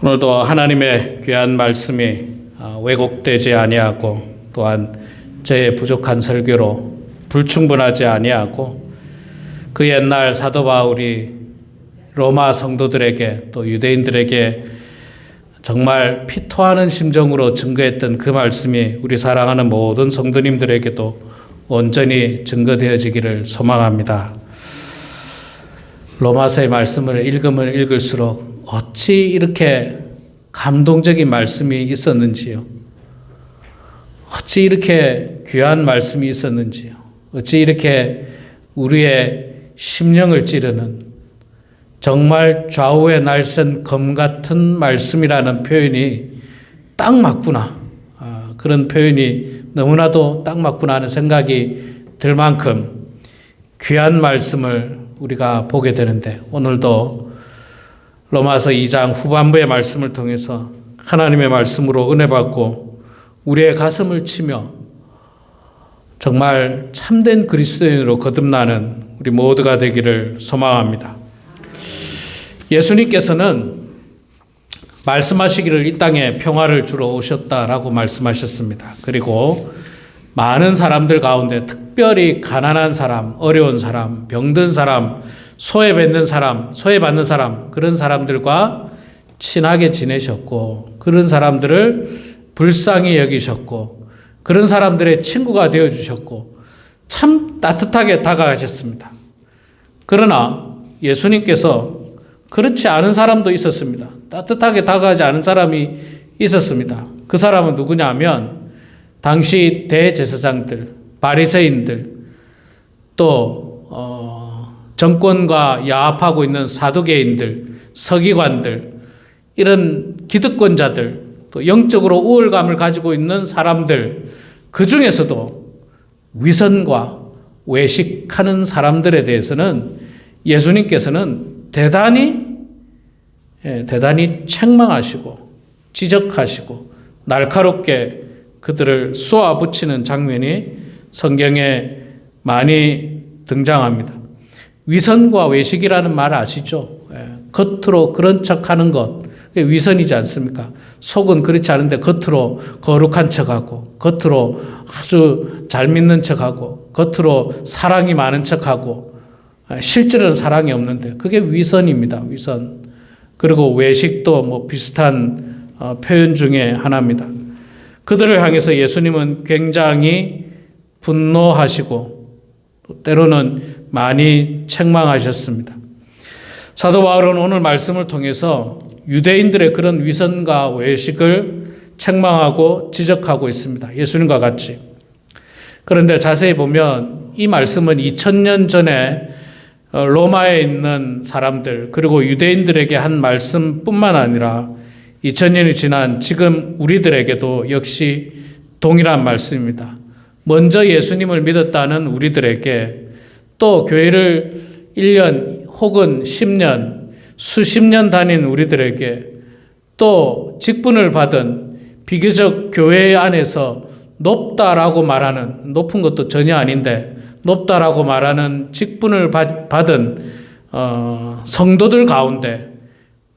오늘도 하나님의 귀한 말씀이 왜곡되지 아니하고 또한 저의 부족한 설교로 불충분하지 아니하고 그 옛날 사도 바울이 로마 성도들에게 또 유대인들에게 정말 피토하는 심정으로 증거했던 그 말씀이 우리 사랑하는 모든 성도님들에게도 온전히 증거되어지기를 소망합니다. 로마서의 말씀을 읽으면 읽을수록 어찌 이렇게 감동적인 말씀이 있었는지요. 어찌 이렇게 귀한 말씀이 있었는지요. 어찌 이렇게 우리의 심령을 찌르는 정말 좌우의 날쌘 검 같은 말씀이라는 표현이 딱 맞구나. 그런 표현이 너무나도 딱 맞구나 하는 생각이 들 만큼 귀한 말씀을 우리가 보게 되는데, 오늘도 로마서 2장 후반부의 말씀을 통해서 하나님의 말씀으로 은혜 받고 우리의 가슴을 치며 정말 참된 그리스도인으로 거듭나는 우리 모두가 되기를 소망합니다. 예수님께서는 말씀하시기를 이 땅에 평화를 주러 오셨다라고 말씀하셨습니다. 그리고 많은 사람들 가운데 특별히 가난한 사람, 어려운 사람, 병든 사람, 소외받는 사람, 그런 사람들과 친하게 지내셨고, 그런 사람들을 불쌍히 여기셨고, 그런 사람들의 친구가 되어주셨고, 참 따뜻하게 다가가셨습니다. 그러나 예수님께서 그렇지 않은 사람도 있었습니다. 따뜻하게 다가가지 않은 사람이 있었습니다. 그 사람은 누구냐 하면 당시 대제사장들, 바리새인들, 또 정권과 야합하고 있는 사두개인들, 서기관들, 이런 기득권자들, 또 영적으로 우월감을 가지고 있는 사람들, 그 중에서도 위선과 외식하는 사람들에 대해서는 예수님께서는 대단히 책망하시고 지적하시고 날카롭게 그들을 쏘아붙이는 장면이 성경에 많이 등장합니다. 위선과 외식이라는 말 아시죠? 겉으로 그런 척하는 것, 위선이지 않습니까? 속은 그렇지 않은데 겉으로 거룩한 척하고, 겉으로 아주 잘 믿는 척하고, 겉으로 사랑이 많은 척하고, 실제로는 사랑이 없는데 그게 위선입니다. 위선. 그리고 외식도 비슷한 표현 중에 하나입니다. 그들을 향해서 예수님은 굉장히 분노하시고 때로는 많이 책망하셨습니다. 사도 바울은 오늘 말씀을 통해서 유대인들의 그런 위선과 외식을 책망하고 지적하고 있습니다. 예수님과 같이. 그런데 자세히 보면 이 말씀은 2000년 전에 로마에 있는 사람들 그리고 유대인들에게 한 말씀뿐만 아니라 2000년이 지난 지금 우리들에게도 역시 동일한 말씀입니다. 먼저 예수님을 믿었다는 우리들에게, 또 교회를 1년 혹은 10년, 수십 년 다닌 우리들에게, 또 직분을 받은 비교적 교회 안에서 높다라고 말하는, 높은 것도 전혀 아닌데 높다라고 말하는 직분을 받은 성도들 가운데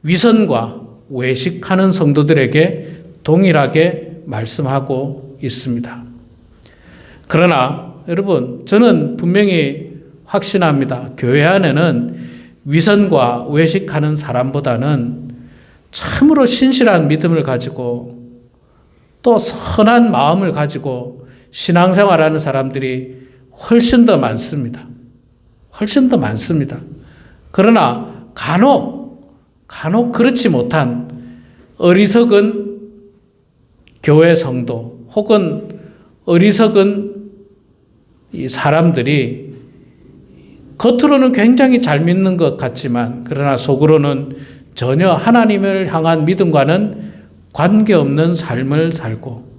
위선과 외식하는 성도들에게 동일하게 말씀하고 있습니다. 그러나 여러분, 저는 분명히 확신합니다. 교회 안에는 위선과 외식하는 사람보다는 참으로 신실한 믿음을 가지고 또 선한 마음을 가지고 신앙생활하는 사람들이 훨씬 더 많습니다. 훨씬 더 많습니다. 그러나 간혹 그렇지 못한 어리석은 교회 성도 혹은 어리석은 이 사람들이 겉으로는 굉장히 잘 믿는 것 같지만 그러나 속으로는 전혀 하나님을 향한 믿음과는 관계없는 삶을 살고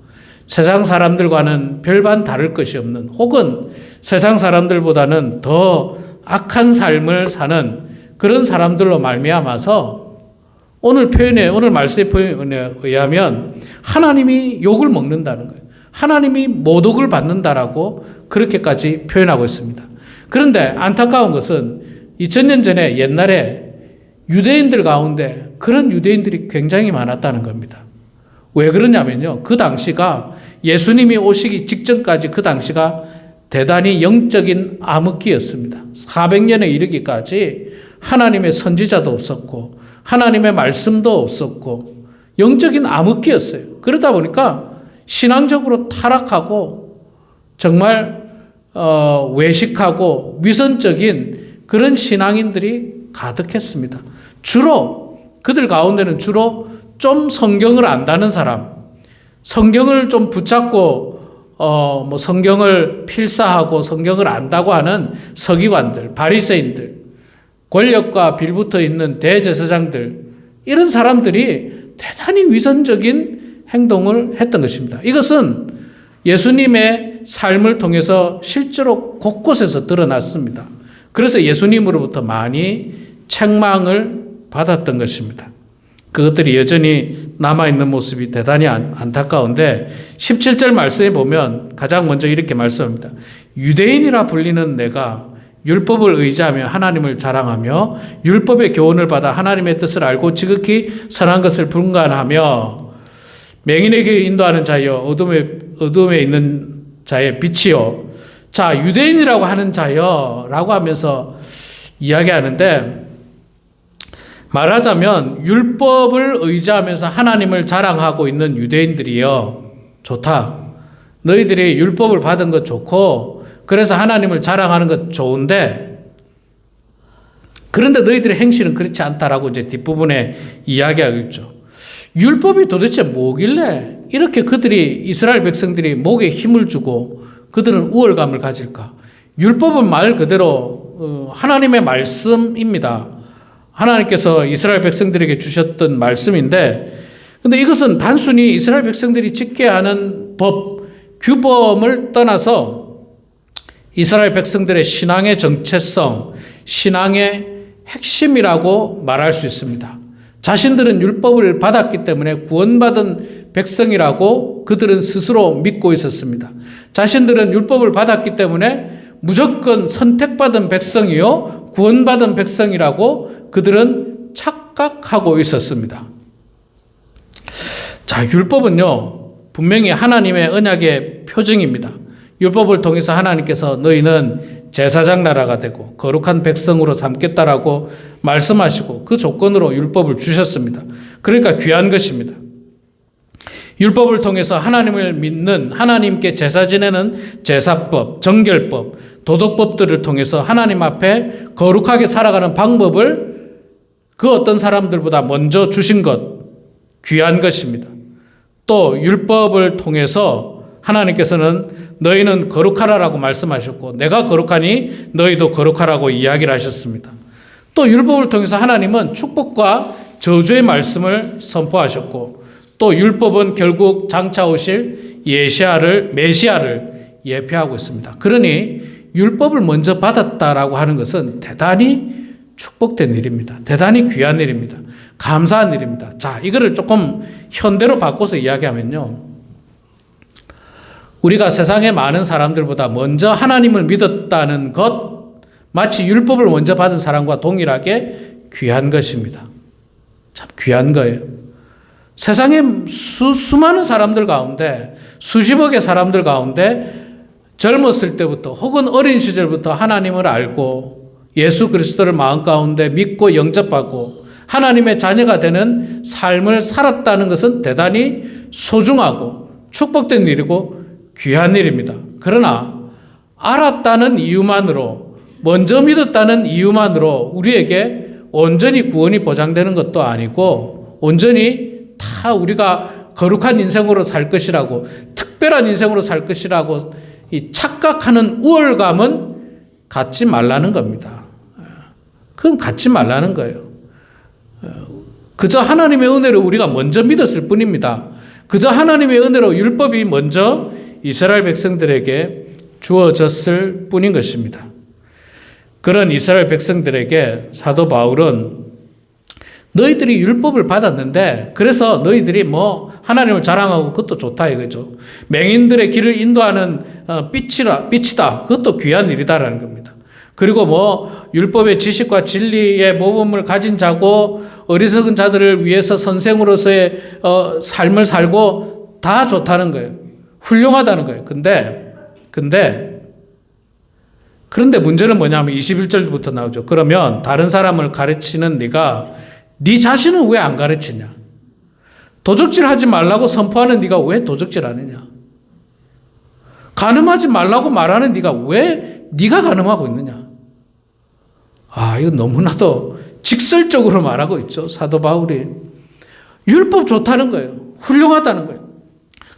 세상 사람들과는 별반 다를 것이 없는, 혹은 세상 사람들보다는 더 악한 삶을 사는 그런 사람들로 말미암아서 오늘 말씀의 표현에 의하면 하나님이 욕을 먹는다는 거예요. 하나님이 모독을 받는다라고 그렇게까지 표현하고 있습니다. 그런데 안타까운 것은 2000년 전에 옛날에 유대인들 가운데 그런 유대인들이 굉장히 많았다는 겁니다. 왜 그러냐면요. 그 당시가 예수님이 오시기 직전까지 그 당시가 대단히 영적인 암흑기였습니다. 400년에 이르기까지 하나님의 선지자도 없었고 하나님의 말씀도 없었고 영적인 암흑기였어요. 그러다 보니까 신앙적으로 타락하고 정말 외식하고 위선적인 그런 신앙인들이 가득했습니다. 주로 그들 가운데는 주로 좀 성경을 안다는 사람, 성경을 좀 붙잡고 성경을 필사하고 성경을 안다고 하는 서기관들, 바리새인들, 권력과 빌붙어 있는 대제사장들, 이런 사람들이 대단히 위선적인 행동을 했던 것입니다. 이것은 예수님의 삶을 통해서 실제로 곳곳에서 드러났습니다. 그래서 예수님으로부터 많이 책망을 받았던 것입니다. 그것들이 여전히 남아있는 모습이 대단히 안타까운데 17절 말씀에 보면 가장 먼저 이렇게 말씀합니다. 유대인이라 불리는 내가 율법을 의지하며 하나님을 자랑하며 율법의 교훈을 받아 하나님의 뜻을 알고 지극히 선한 것을 분간하며 맹인에게 인도하는 자여 어둠에 있는 자의 빛이요. 자, 유대인이라고 하는 자여 라고 하면서 이야기하는데 말하자면 율법을 의지하면서 하나님을 자랑하고 있는 유대인들이요. 좋다. 너희들이 율법을 받은 것 좋고 그래서 하나님을 자랑하는 것 좋은데 그런데 너희들의 행실은 그렇지 않다라고 이제 뒷부분에 이야기하고 있죠. 율법이 도대체 뭐길래 이렇게 그들이 이스라엘 백성들이 목에 힘을 주고 그들은 우월감을 가질까? 율법은 말 그대로 하나님의 말씀입니다. 하나님께서 이스라엘 백성들에게 주셨던 말씀인데 근데 이것은 단순히 이스라엘 백성들이 지켜야 하는 법, 규범을 떠나서 이스라엘 백성들의 신앙의 정체성, 신앙의 핵심이라고 말할 수 있습니다. 자신들은 율법을 받았기 때문에 구원받은 백성이라고 그들은 스스로 믿고 있었습니다. 자신들은 율법을 받았기 때문에 무조건 선택받은 백성이요, 구원받은 백성이라고 그들은 착각하고 있었습니다. 자, 율법은요, 분명히 하나님의 언약의 표징입니다. 율법을 통해서 하나님께서 너희는 제사장 나라가 되고 거룩한 백성으로 삼겠다라고 말씀하시고 그 조건으로 율법을 주셨습니다. 그러니까 귀한 것입니다. 율법을 통해서 하나님을 믿는 하나님께 제사 지내는 제사법, 정결법, 도덕법들을 통해서 하나님 앞에 거룩하게 살아가는 방법을 그 어떤 사람들보다 먼저 주신 것, 귀한 것입니다. 또 율법을 통해서 하나님께서는 너희는 거룩하라라고 말씀하셨고 내가 거룩하니 너희도 거룩하라고 이야기를 하셨습니다. 또 율법을 통해서 하나님은 축복과 저주의 말씀을 선포하셨고 또 율법은 결국 장차 오실 메시아를 예표하고 있습니다. 그러니 율법을 먼저 받았다라고 하는 것은 대단히 축복된 일입니다. 대단히 귀한 일입니다. 감사한 일입니다. 자, 이거를 조금 현대로 바꿔서 이야기하면요. 우리가 세상의 많은 사람들보다 먼저 하나님을 믿었다는 것, 마치 율법을 먼저 받은 사람과 동일하게 귀한 것입니다. 참 귀한 거예요. 세상에 수많은 사람들 가운데, 수십억의 사람들 가운데 젊었을 때부터 혹은 어린 시절부터 하나님을 알고 예수 그리스도를 마음 가운데 믿고 영접하고 하나님의 자녀가 되는 삶을 살았다는 것은 대단히 소중하고 축복된 일이고 귀한 일입니다. 그러나 알았다는 이유만으로, 먼저 믿었다는 이유만으로 우리에게 온전히 구원이 보장되는 것도 아니고 온전히 다 우리가 거룩한 인생으로 살 것이라고, 특별한 인생으로 살 것이라고 이 착각하는 우월감은 갖지 말라는 겁니다. 그건 갖지 말라는 거예요. 그저 하나님의 은혜로 우리가 먼저 믿었을 뿐입니다. 그저 하나님의 은혜로 율법이 먼저 이스라엘 백성들에게 주어졌을 뿐인 것입니다. 그런 이스라엘 백성들에게 사도 바울은 너희들이 율법을 받았는데 그래서 너희들이 하나님을 자랑하고 그것도 좋다 이거죠. 맹인들의 길을 인도하는 빛이다. 그것도 귀한 일이다라는 겁니다. 그리고 율법의 지식과 진리의 모범을 가진 자고 어리석은 자들을 위해서 선생으로서의 삶을 살고 다 좋다는 거예요. 훌륭하다는 거예요. 그런데 문제는 뭐냐면 21절부터 나오죠. 그러면 다른 사람을 가르치는 네가 네 자신은 왜 안 가르치냐? 도적질하지 말라고 선포하는 네가 왜 도적질하느냐? 간음하지 말라고 말하는 네가 왜 네가 간음하고 있느냐? 이거 너무나도 직설적으로 말하고 있죠. 사도 바울이. 율법 좋다는 거예요. 훌륭하다는 거예요.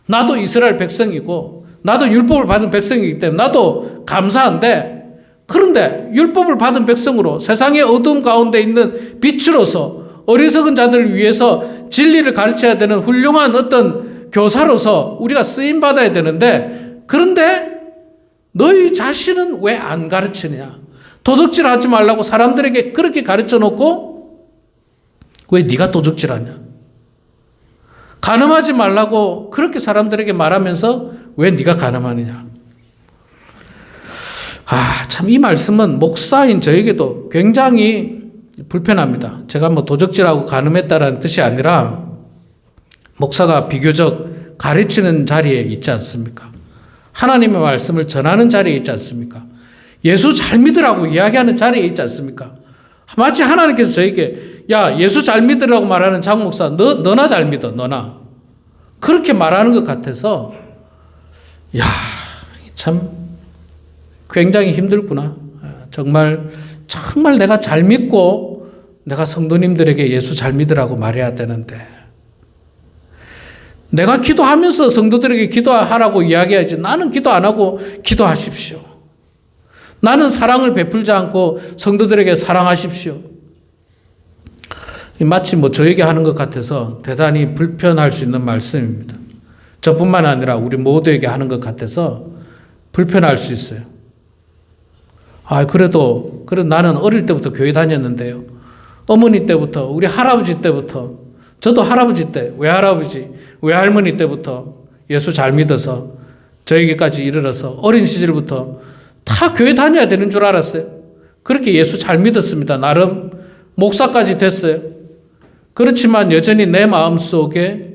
나도 이스라엘 백성이고 나도 율법을 받은 백성이기 때문에 나도 감사한데, 그런데 율법을 받은 백성으로 세상의 어두움 가운데 있는 빛으로서 어리석은 자들을 위해서 진리를 가르쳐야 되는 훌륭한 어떤 교사로서 우리가 쓰임받아야 되는데, 그런데 너희 자신은 왜 안 가르치느냐? 도둑질하지 말라고 사람들에게 그렇게 가르쳐 놓고 왜 네가 도둑질하냐? 간음하지 말라고 그렇게 사람들에게 말하면서 왜 네가 간음하느냐? 참 이 말씀은 목사인 저에게도 굉장히 불편합니다. 제가 뭐 도적질하고 간음했다라는 뜻이 아니라 목사가 비교적 가르치는 자리에 있지 않습니까? 하나님의 말씀을 전하는 자리에 있지 않습니까? 예수 잘 믿으라고 이야기하는 자리에 있지 않습니까? 마치 하나님께서 저에게 야, 예수 잘 믿으라고 말하는 장 목사, 너나 잘 믿어, 너나. 그렇게 말하는 것 같아서 참 굉장히 힘들구나. 정말 내가 잘 믿고 내가 성도님들에게 예수 잘 믿으라고 말해야 되는데, 내가 기도하면서 성도들에게 기도하라고 이야기하지 나는 기도 안 하고 기도하십시오. 나는 사랑을 베풀지 않고 성도들에게 사랑하십시오. 마치 저에게 하는 것 같아서 대단히 불편할 수 있는 말씀입니다. 저뿐만 아니라 우리 모두에게 하는 것 같아서 불편할 수 있어요. 그래도 나는 어릴 때부터 교회 다녔는데요. 어머니 때부터, 우리 할아버지 때부터, 저도 할아버지 때, 외할아버지, 외할머니 때부터 예수 잘 믿어서 저에게까지 이르러서 어린 시절부터 다 교회 다녀야 되는 줄 알았어요. 그렇게 예수 잘 믿었습니다. 나름 목사까지 됐어요. 그렇지만 여전히 내 마음속에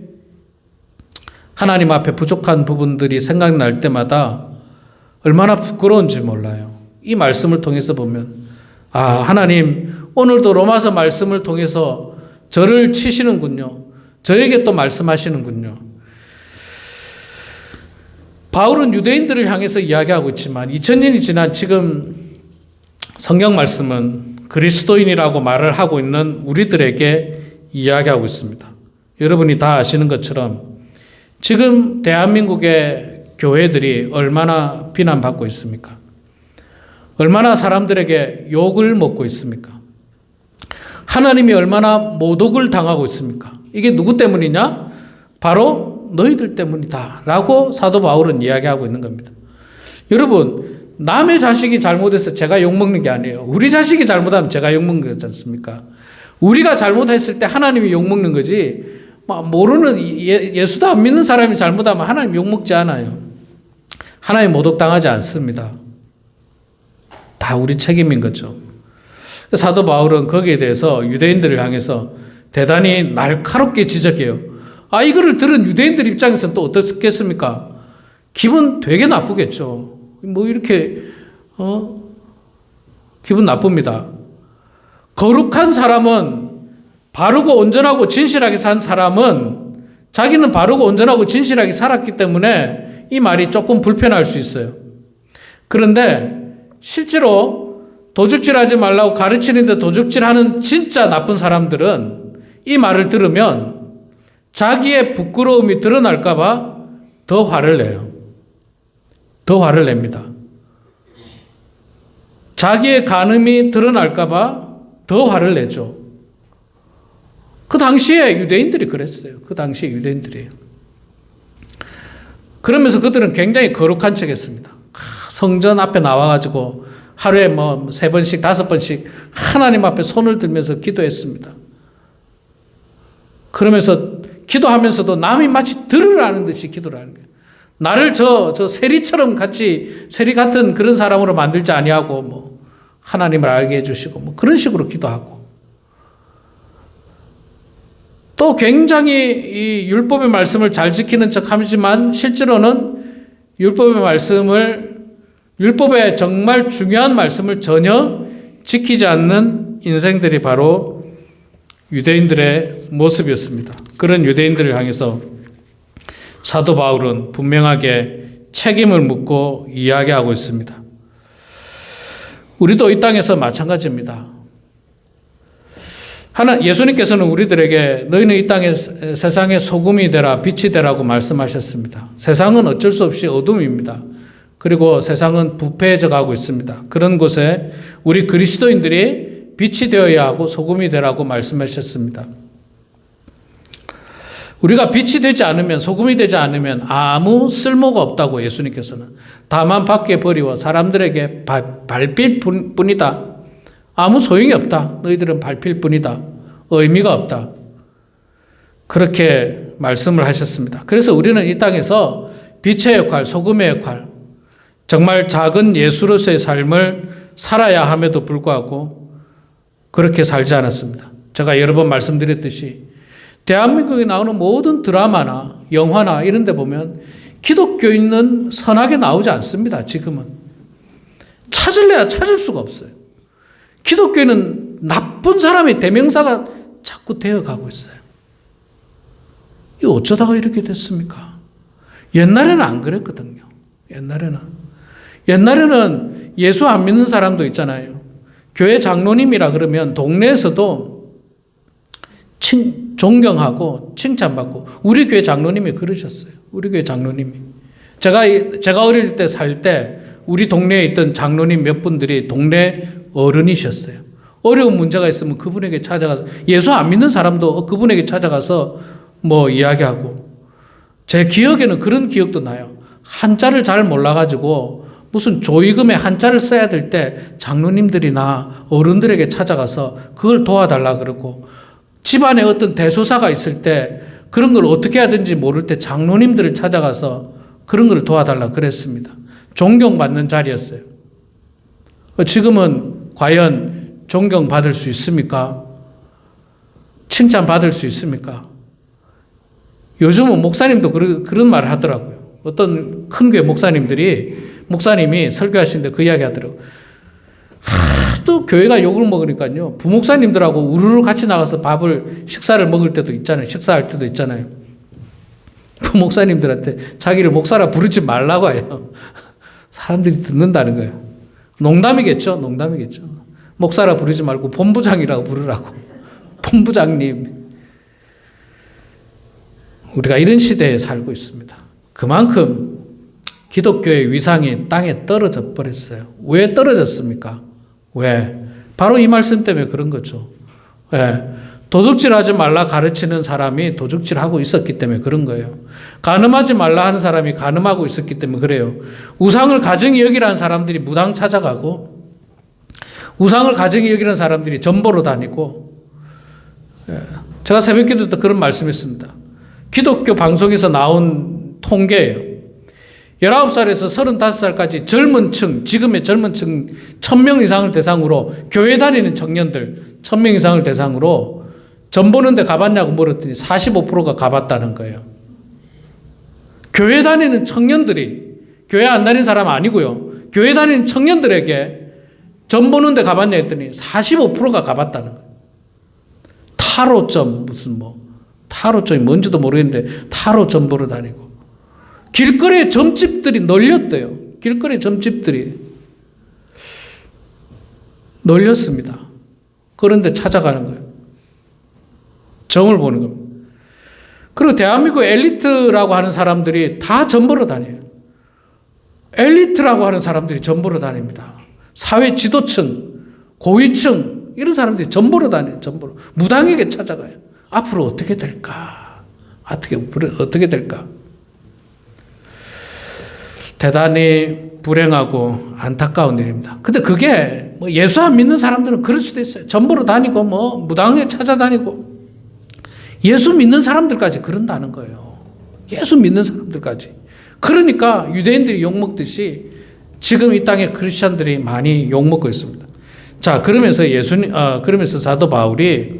하나님 앞에 부족한 부분들이 생각날 때마다 얼마나 부끄러운지 몰라요. 이 말씀을 통해서 보면 하나님 오늘도 로마서 말씀을 통해서 저를 치시는군요. 저에게 또 말씀하시는군요. 바울은 유대인들을 향해서 이야기하고 있지만 2000년이 지난 지금 성경 말씀은 그리스도인이라고 말을 하고 있는 우리들에게 이야기하고 있습니다. 여러분이 다 아시는 것처럼 지금 대한민국의 교회들이 얼마나 비난받고 있습니까? 얼마나 사람들에게 욕을 먹고 있습니까? 하나님이 얼마나 모독을 당하고 있습니까? 이게 누구 때문이냐? 바로 너희들 때문이다 라고 사도 바울은 이야기하고 있는 겁니다. 여러분, 남의 자식이 잘못해서 제가 욕먹는 게 아니에요. 우리 자식이 잘못하면 제가 욕먹는 거지 않습니까? 우리가 잘못했을 때 하나님이 욕먹는 거지, 모르는 예수도 안 믿는 사람이 잘못하면 하나님 욕먹지 않아요. 하나님 모독당하지 않습니다. 다 우리 책임인 거죠. 사도 바울은 거기에 대해서 유대인들을 향해서 대단히 날카롭게 지적해요. 이거를 들은 유대인들 입장에서는 또 어떻겠습니까? 기분 되게 나쁘겠죠. 이렇게 기분 나쁩니다. 거룩한 사람은, 바르고 온전하고 진실하게 산 사람은 자기는 바르고 온전하고 진실하게 살았기 때문에 이 말이 조금 불편할 수 있어요. 그런데 실제로 도둑질하지 말라고 가르치는데 도둑질하는 진짜 나쁜 사람들은 이 말을 들으면 자기의 부끄러움이 드러날까 봐 더 화를 내요. 더 화를 냅니다. 자기의 간음이 드러날까 봐 더 화를 내죠. 그 당시에 유대인들이 그랬어요. 그 당시에 유대인들이에요. 그러면서 그들은 굉장히 거룩한 척 했습니다. 성전 앞에 나와가지고 하루에 3번씩, 5번씩 하나님 앞에 손을 들면서 기도했습니다. 그러면서 기도하면서도 남이 마치 들으라는 듯이 기도를 하는 거예요. 나를 저 세리처럼 세리 같은 그런 사람으로 만들지 아니하고 하나님을 알게 해주시고 그런 식으로 기도하고. 또 굉장히 이 율법의 말씀을 잘 지키는 척 하지만 실제로는 율법의 정말 중요한 말씀을 전혀 지키지 않는 인생들이 바로 유대인들의 모습이었습니다. 그런 유대인들을 향해서 사도 바울은 분명하게 책임을 묻고 이야기하고 있습니다. 우리도 이 땅에서 마찬가지입니다. 예수님께서는 우리들에게 너희는 이 땅의 세상의 소금이 되라 빛이 되라고 말씀하셨습니다. 세상은 어쩔 수 없이 어둠입니다. 그리고 세상은 부패해져 가고 있습니다. 그런 곳에 우리 그리스도인들이 빛이 되어야 하고 소금이 되라고 말씀하셨습니다. 우리가 빛이 되지 않으면, 소금이 되지 않으면 아무 쓸모가 없다고 예수님께서는. 다만 밖에 버리워 사람들에게 밟힐 뿐이다. 아무 소용이 없다. 너희들은 밟힐 뿐이다. 의미가 없다. 그렇게 말씀을 하셨습니다. 그래서 우리는 이 땅에서 빛의 역할, 소금의 역할, 정말 작은 예수로서의 삶을 살아야 함에도 불구하고 그렇게 살지 않았습니다. 제가 여러 번 말씀드렸듯이 대한민국에 나오는 모든 드라마나 영화나 이런 데 보면 기독교인은 선하게 나오지 않습니다. 지금은. 찾을래야 찾을 수가 없어요. 기독교인은 나쁜 사람의 대명사가 자꾸 되어가고 있어요. 이거 어쩌다가 이렇게 됐습니까? 옛날에는 안 그랬거든요. 옛날에는 예수 안 믿는 사람도 있잖아요. 교회 장로님이라 그러면 동네에서도 존경하고 칭찬받고, 우리 교회 장로님이 그러셨어요. 우리 교회 장로님이. 제가 어릴 때 살 때 우리 동네에 있던 장로님 몇 분들이 동네 어른이셨어요. 어려운 문제가 있으면 그분에게 찾아가서, 예수 안 믿는 사람도 그분에게 찾아가서 뭐 이야기하고, 제 기억에는 그런 기억도 나요. 한자를 잘 몰라가지고 무슨 조의금에 한자를 써야 될 때 장로님들이나 어른들에게 찾아가서 그걸 도와달라 그러고, 집안에 어떤 대소사가 있을 때 그런 걸 어떻게 해야 되는지 모를 때 장로님들을 찾아가서 그런 걸 도와달라 그랬습니다. 존경받는 자리였어요. 지금은 과연 존경받을 수 있습니까? 칭찬받을 수 있습니까? 요즘은 목사님도 그런 말을 하더라고요. 어떤 큰 교회 목사님이 설교하시는데 그 이야기 하더라고요. 또 교회가 욕을 먹으니까요. 부목사님들하고 우르르 같이 나가서 식사를 먹을 때도 있잖아요. 식사할 때도 있잖아요. 부목사님들한테 자기를 목사라 부르지 말라고 해요. 사람들이 듣는다는 거예요. 농담이겠죠. 목사라 부르지 말고 본부장이라고 부르라고. 본부장님. 우리가 이런 시대에 살고 있습니다. 그만큼 기독교의 위상이 땅에 떨어져 버렸어요. 왜 떨어졌습니까? 왜? 바로 이 말씀 때문에 그런 거죠. 왜? 도둑질하지 말라 가르치는 사람이 도둑질하고 있었기 때문에 그런 거예요. 간음하지 말라 하는 사람이 간음하고 있었기 때문에 그래요. 우상을 가증히 여기라는 사람들이 무당 찾아가고, 우상을 가증히 여기는 사람들이 전보로 다니고, 제가 새벽기도 때 그런 말씀했습니다. 기독교 방송에서 나온 통계예요. 19살에서 35살까지 젊은 층, 지금의 젊은 층 1000명 이상을 대상으로, 교회 다니는 청년들 1000명 이상을 대상으로 전 보는 데 가봤냐고 물었더니 45%가 가봤다는 거예요. 교회 다니는 청년들이, 교회 안 다니는 사람 아니고요. 교회 다니는 청년들에게 전 보는 데 가봤냐 했더니 45%가 가봤다는 거예요. 타로점, 타로점이 뭔지도 모르겠는데 타로 점 보러 다니고. 길거리에 점집들이 널렸대요. 길거리에 점집들이 널렸습니다. 그런데 찾아가는 거예요. 점을 보는 겁니다. 그리고 대한민국 엘리트라고 하는 사람들이 다 점 보러 다녀요. 엘리트라고 하는 사람들이 점 보러 다닙니다. 사회 지도층, 고위층 이런 사람들이 점 보러 다녀요. 점 보러. 무당에게 찾아가요. 앞으로 어떻게 될까? 어떻게 될까? 대단히 불행하고 안타까운 일입니다. 근데 그게 예수 안 믿는 사람들은 그럴 수도 있어요. 점 보러 다니고 무당에 찾아다니고. 예수 믿는 사람들까지 그런다는 거예요. 예수 믿는 사람들까지. 그러니까 유대인들이 욕먹듯이 지금 이 땅에 크리스천들이 많이 욕먹고 있습니다. 자, 그러면서 그러면서 사도 바울이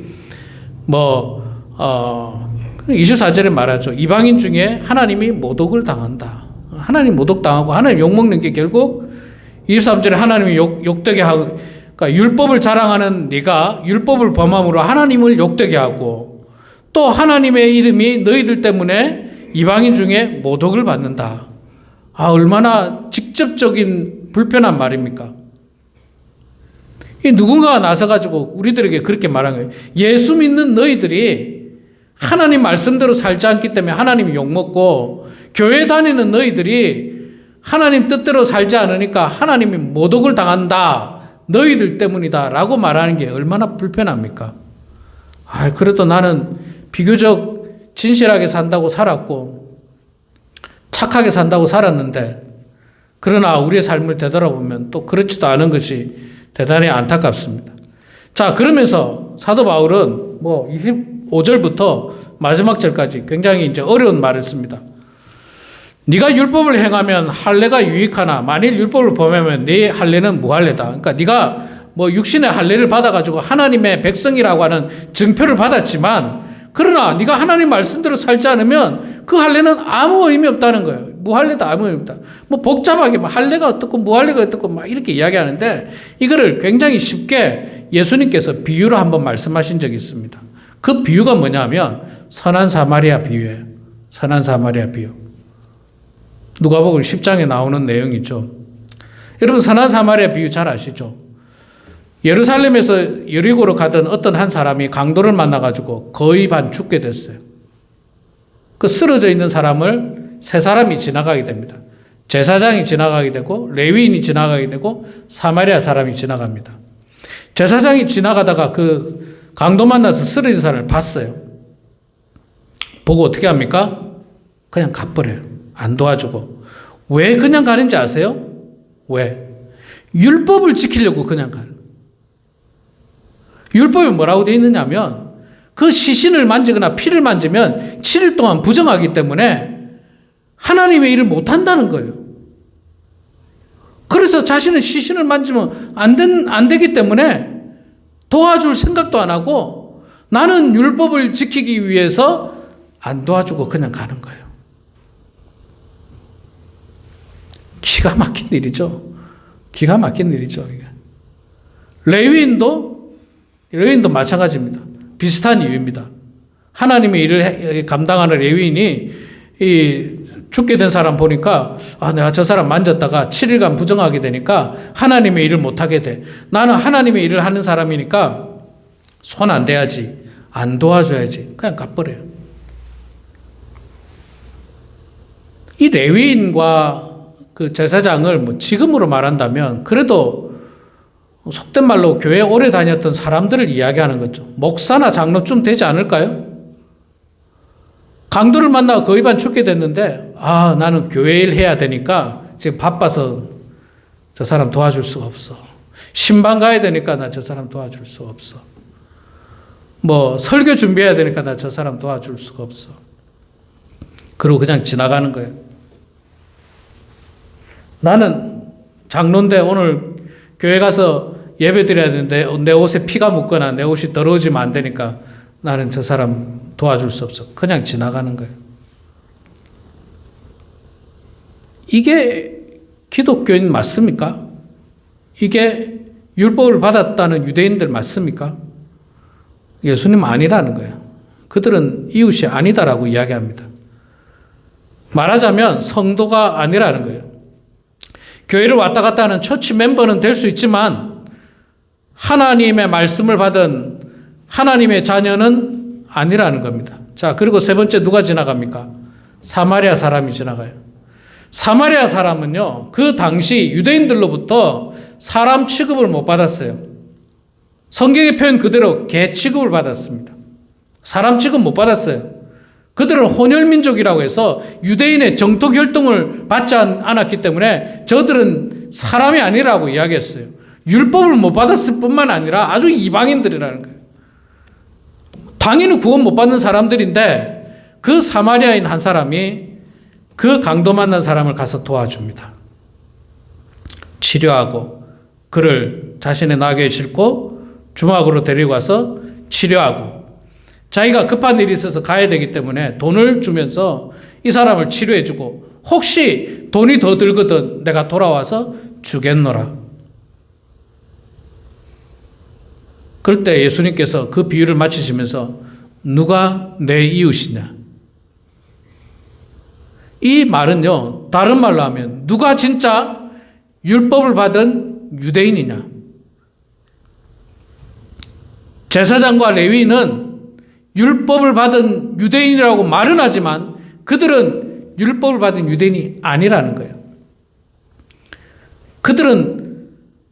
24절에 말하죠. 이방인 중에 하나님이 모독을 당한다. 하나님 모독당하고 하나님 욕먹는 게 결국 23절에 하나님이 욕되게 하고, 그러니까 율법을 자랑하는 네가 율법을 범함으로 하나님을 욕되게 하고 또 하나님의 이름이 너희들 때문에 이방인 중에 모독을 받는다. 얼마나 직접적인 불편한 말입니까? 누군가가 나서가지고 우리들에게 그렇게 말한 거예요. 예수 믿는 너희들이 하나님 말씀대로 살지 않기 때문에 하나님이 욕먹고 교회 다니는 너희들이 하나님 뜻대로 살지 않으니까 하나님이 모독을 당한다. 너희들 때문이다. 라고 말하는 게 얼마나 불편합니까? 그래도 나는 비교적 진실하게 산다고 살았고 착하게 산다고 살았는데 그러나 우리의 삶을 되돌아보면 또 그렇지도 않은 것이 대단히 안타깝습니다. 자, 그러면서 사도 바울은 25절부터 마지막 절까지 굉장히 이제 어려운 말을 씁니다. 네가 율법을 행하면 할례가 유익하나 만일 율법을 범하면 네 할례는 무할례다. 그러니까 네가 육신의 할례를 받아가지고 하나님의 백성이라고 하는 증표를 받았지만 그러나 네가 하나님 말씀대로 살지 않으면 그 할례는 아무 의미 없다는 거예요. 무할례다 아무 의미 없다. 복잡하게 할례가 어떻고 무할례가 어떻고 막 이렇게 이야기하는데 이거를 굉장히 쉽게 예수님께서 비유로 한번 말씀하신 적이 있습니다. 그 비유가 뭐냐면 선한 사마리아 비유예요. 선한 사마리아 비유. 누가복음 10장에 나오는 내용이죠. 여러분 선한 사마리아 비유 잘 아시죠? 예루살렘에서 여리고로 가던 어떤 한 사람이 강도를 만나가지고 거의 반 죽게 됐어요. 그 쓰러져 있는 사람을 세 사람이 지나가게 됩니다. 제사장이 지나가게 되고 레위인이 지나가게 되고 사마리아 사람이 지나갑니다. 제사장이 지나가다가 그 강도 만나서 쓰러진 사람을 봤어요. 보고 어떻게 합니까? 그냥 가버려요. 안 도와주고. 왜 그냥 가는지 아세요? 왜? 율법을 지키려고 그냥 가는 거예요. 율법에 뭐라고 되어 있느냐면 그 시신을 만지거나 피를 만지면 7일 동안 부정하기 때문에 하나님의 일을 못한다는 거예요. 그래서 자신은 시신을 만지면 안 되기 때문에 도와줄 생각도 안 하고 나는 율법을 지키기 위해서 안 도와주고 그냥 가는 거예요. 기가 막힌 일이죠. 기가 막힌 일이죠. 레위인도 마찬가지입니다. 비슷한 이유입니다. 하나님의 일을 감당하는 레위인이 죽게 된 사람 보니까 내가 저 사람 만졌다가 7일간 부정하게 되니까 하나님의 일을 못하게 돼. 나는 하나님의 일을 하는 사람이니까 손 안 대야지. 안 도와줘야지. 그냥 가버려요. 이 레위인과 그 제사장을 지금으로 말한다면 그래도 속된 말로 교회에 오래 다녔던 사람들을 이야기하는 거죠. 목사나 장로쯤 되지 않을까요? 강도를 만나고 거의 반 죽게 됐는데 나는 교회 일 해야 되니까 지금 바빠서 저 사람 도와줄 수가 없어. 신방 가야 되니까 나 저 사람 도와줄 수가 없어. 설교 준비해야 되니까 나 저 사람 도와줄 수가 없어. 그리고 그냥 지나가는 거예요. 나는 장로인데 오늘 교회 가서 예배 드려야 되는데 내 옷에 피가 묻거나 내 옷이 더러워지면 안 되니까 나는 저 사람 도와줄 수 없어. 그냥 지나가는 거예요. 이게 기독교인 맞습니까? 이게 율법을 받았다는 유대인들 맞습니까? 예수님 아니라는 거예요. 그들은 이웃이 아니다라고 이야기합니다. 말하자면 성도가 아니라는 거예요. 교회를 왔다 갔다 하는 처치 멤버는 될 수 있지만 하나님의 말씀을 받은 하나님의 자녀는 아니라는 겁니다. 자, 그리고 세 번째 누가 지나갑니까? 사마리아 사람이 지나가요. 사마리아 사람은요, 그 당시 유대인들로부터 사람 취급을 못 받았어요. 성경의 표현 그대로 개 취급을 받았습니다. 사람 취급 못 받았어요. 그들은 혼혈민족이라고 해서 유대인의 정토 결동을 받지 않았기 때문에 저들은 사람이 아니라고 이야기했어요. 율법을 못 받았을 뿐만 아니라 아주 이방인들이라는 거예요. 당연히 구원 못 받는 사람들인데 그 사마리아인 한 사람이 그 강도 만난 사람을 가서 도와줍니다. 치료하고 그를 자신의 나귀에 싣고 주막으로 데리고 와서 치료하고 자기가 급한 일이 있어서 가야 되기 때문에 돈을 주면서 이 사람을 치료해주고 혹시 돈이 더 들거든 내가 돌아와서 주겠노라. 그럴 때 예수님께서 그 비유를 마치시면서 누가 내 이웃이냐? 이 말은요, 다른 말로 하면 누가 진짜 율법을 받은 유대인이냐? 제사장과 레위인은 율법을 받은 유대인이라고 말은 하지만 그들은 율법을 받은 유대인이 아니라는 거예요. 그들은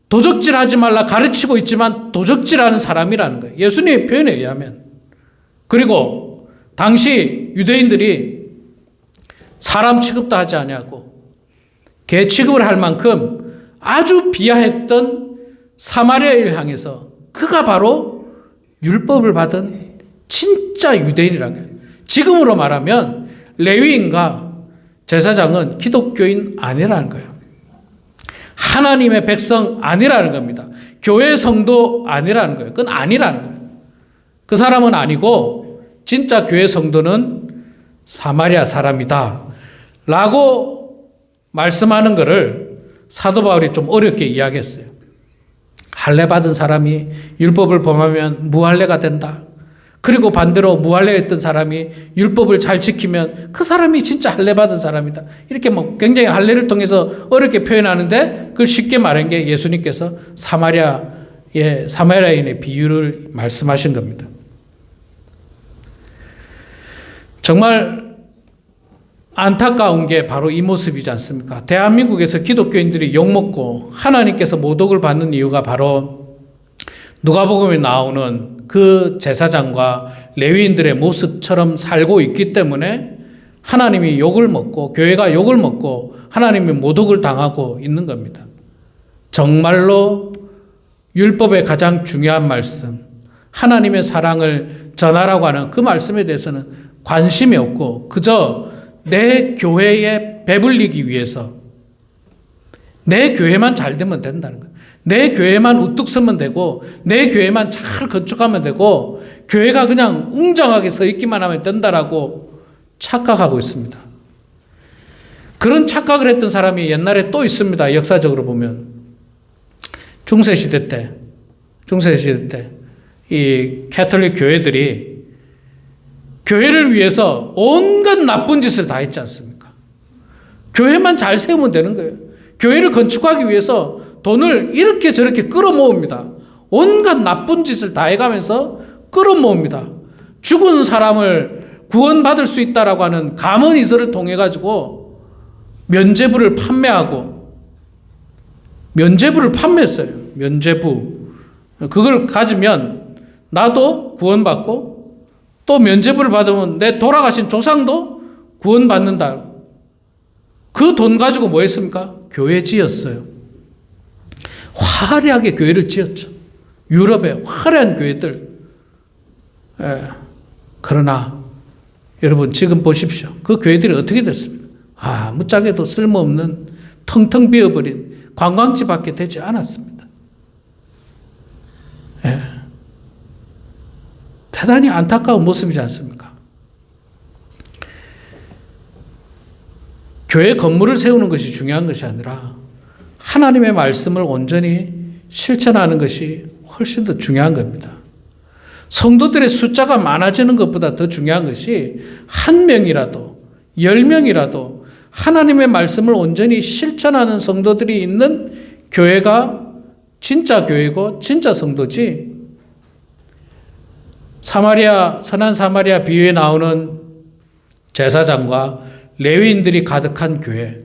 도적질하지 말라 가르치고 있지만 도적질하는 사람이라는 거예요. 예수님의 표현에 의하면. 그리고 당시 유대인들이 사람 취급도 하지 아니하고 개 취급을 할 만큼 아주 비하했던 사마리아인을 향해서 그가 바로 율법을 받은 진짜 유대인이라는 거예요. 지금으로 말하면 레위인과 제사장은 기독교인 아니라는 거예요. 하나님의 백성 아니라는 겁니다. 교회 성도 아니라는 거예요. 그건 아니라는 거예요. 그 사람은 아니고 진짜 교회 성도는 사마리아 사람이다 라고 말씀하는 것을 사도 바울이 좀 어렵게 이야기했어요. 할례 받은 사람이 율법을 범하면 무할례가 된다. 그리고 반대로 무할례했던 사람이 율법을 잘 지키면 그 사람이 진짜 할례 받은 사람이다. 이렇게 굉장히 할례를 통해서 어렵게 표현하는데 그걸 쉽게 말한 게 예수님께서 사마리아인의 비유를 말씀하신 겁니다. 정말 안타까운 게 바로 이 모습이지 않습니까? 대한민국에서 기독교인들이 욕먹고 하나님께서 모독을 받는 이유가 바로 누가복음에 나오는 그 제사장과 레위인들의 모습처럼 살고 있기 때문에 하나님이 욕을 먹고 교회가 욕을 먹고 하나님이 모독을 당하고 있는 겁니다. 정말로 율법의 가장 중요한 말씀, 하나님의 사랑을 전하라고 하는 그 말씀에 대해서는 관심이 없고 그저 내 교회에 배불리기 위해서 내 교회만 잘 되면 된다는 거예요. 내 교회만 우뚝 서면 되고 내 교회만 잘 건축하면 되고 교회가 그냥 웅장하게 서 있기만 하면 된다라고 착각하고 있습니다. 그런 착각을 했던 사람이 옛날에 또 있습니다. 역사적으로 보면 중세시대 때 이 캐톨릭 교회들이 교회를 위해서 온갖 나쁜 짓을 다 했지 않습니까? 교회만 잘 세우면 되는 거예요. 교회를 건축하기 위해서 돈을 이렇게 저렇게 끌어모읍니다. 온갖 나쁜 짓을 다 해가면서 끌어모읍니다. 죽은 사람을 구원받을 수 있다라고 하는 감언이설을 통해 가지고 면죄부를 판매했어요. 면죄부. 그걸 가지면 나도 구원받고 또 면죄부를 받으면 내 돌아가신 조상도 구원받는다. 그 돈 가지고 뭐 했습니까? 교회 지었어요. 화려하게 교회를 지었죠. 유럽의 화려한 교회들. 그러나 여러분 지금 보십시오. 그 교회들이 어떻게 됐습니까? 무짝에도 쓸모없는 텅텅 비어버린 관광지밖에 되지 않았습니다. 대단히 안타까운 모습이지 않습니까? 교회 건물을 세우는 것이 중요한 것이 아니라 하나님의 말씀을 온전히 실천하는 것이 훨씬 더 중요한 겁니다. 성도들의 숫자가 많아지는 것보다 더 중요한 것이 1명이라도 10명이라도 하나님의 말씀을 온전히 실천하는 성도들이 있는 교회가 진짜 교회고 진짜 성도지. 선한 사마리아 비유에 나오는 제사장과 레위인들이 가득한 교회,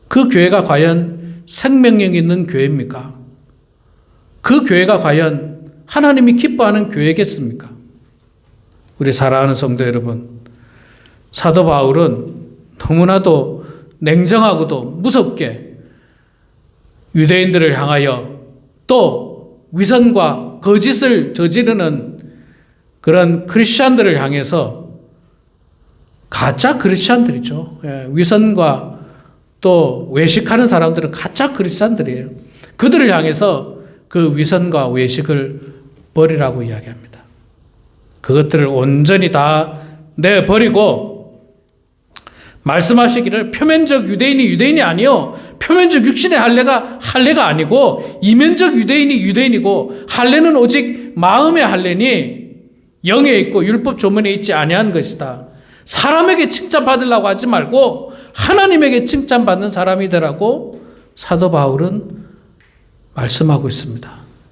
그 교회가 과연 생명력 있는 교회입니까? 그 교회가 과연 하나님이 기뻐하는 교회겠습니까? 우리 사랑하는 성도 여러분, 사도 바울은 너무나도 냉정하고도 무섭게 유대인들을 향하여 또 위선과 거짓을 저지르는 그런 크리스찬들을 향해서, 가짜 크리스찬들이죠. 위선과 또 외식하는 사람들은 가짜 크리스찬들이에요. 그들을 향해서 그 위선과 외식을 버리라고 이야기합니다. 그것들을 온전히 다 내버리고 말씀하시기를 표면적 유대인이 아니요 표면적 육신의 할례가 아니고 이면적 유대인이 유대인이고 할례는 오직 마음의 할례니 영에 있고 율법 조문에 있지 아니한 것이다. 사람에게 칭찬받으려고 하지 말고 하나님에게 칭찬받는 사람이 되라고 사도 바울은 말씀하고 있습니다.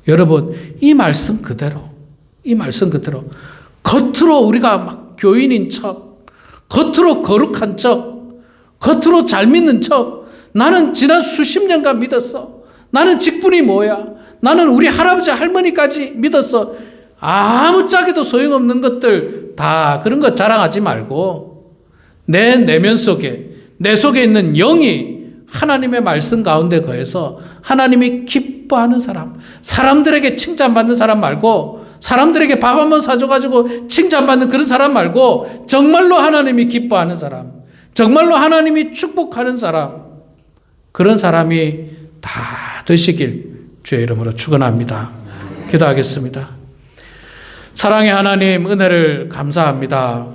여러분, 이 말씀 그대로 겉으로 우리가 막 교인인 척, 겉으로 거룩한 척, 겉으로 잘 믿는 척, 나는 지난 수십 년간 믿었어. 나는 직분이 뭐야? 나는 우리 할아버지 할머니까지 믿었어. 아무짝에도 소용없는 것들 다 그런 것 자랑하지 말고 내 내면 속에, 내 속에 있는 영이 하나님의 말씀 가운데 거해서 하나님이 기뻐하는 사람, 사람들에게 칭찬받는 사람 말고, 사람들에게 밥 한번 사줘가지고 칭찬받는 그런 사람 말고 정말로 하나님이 기뻐하는 사람, 정말로 하나님이 축복하는 사람, 그런 사람이 다 되시길 주의 이름으로 축원합니다. 기도하겠습니다. 사랑의 하나님, 은혜를 감사합니다.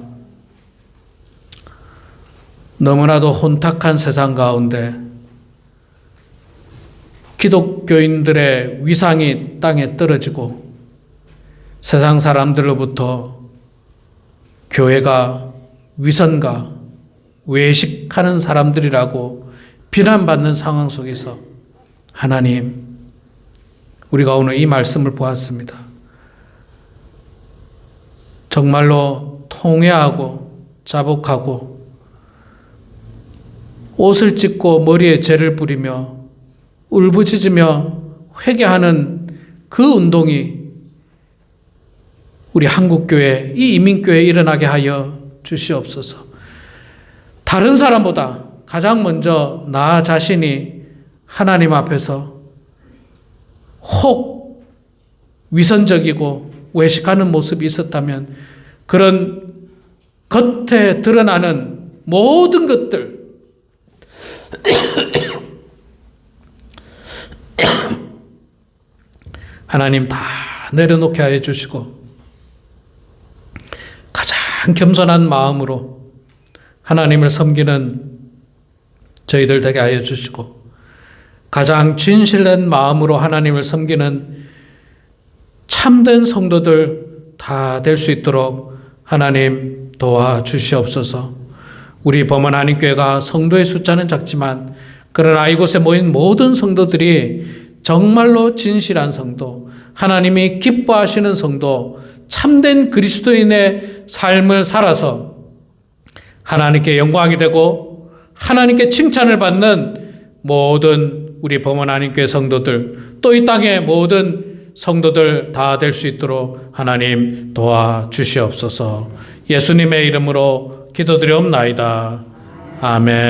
너무나도 혼탁한 세상 가운데 기독교인들의 위상이 땅에 떨어지고 세상 사람들로부터 교회가 위선과 외식하는 사람들이라고 비난받는 상황 속에서 하나님, 우리가 오늘 이 말씀을 보았습니다. 정말로 통회하고 자복하고 옷을 찢고 머리에 재를 뿌리며 울부짖으며 회개하는 그 운동이 우리 한국교회, 이 이민교회에 일어나게 하여 주시옵소서. 다른 사람보다 가장 먼저 나 자신이 하나님 앞에서 혹 위선적이고 외식하는 모습이 있었다면 그런 겉에 드러나는 모든 것들 하나님 다 내려놓게 하여 주시고 가장 겸손한 마음으로 하나님을 섬기는 저희들 되게 하여 주시고 가장 진실된 마음으로 하나님을 섬기는 참된 성도들 다 될 수 있도록 하나님 도와주시옵소서. 우리 범원 한인교회가 성도의 숫자는 작지만 그러나 이곳에 모인 모든 성도들이 정말로 진실한 성도, 하나님이 기뻐하시는 성도, 참된 그리스도인의 삶을 살아서 하나님께 영광이 되고 하나님께 칭찬을 받는 모든 우리 범원 한인교회 성도들, 또 이 땅의 모든 성도들 다 될 수 있도록 하나님 도와주시옵소서. 예수님의 이름으로 기도드리옵나이다. 아멘.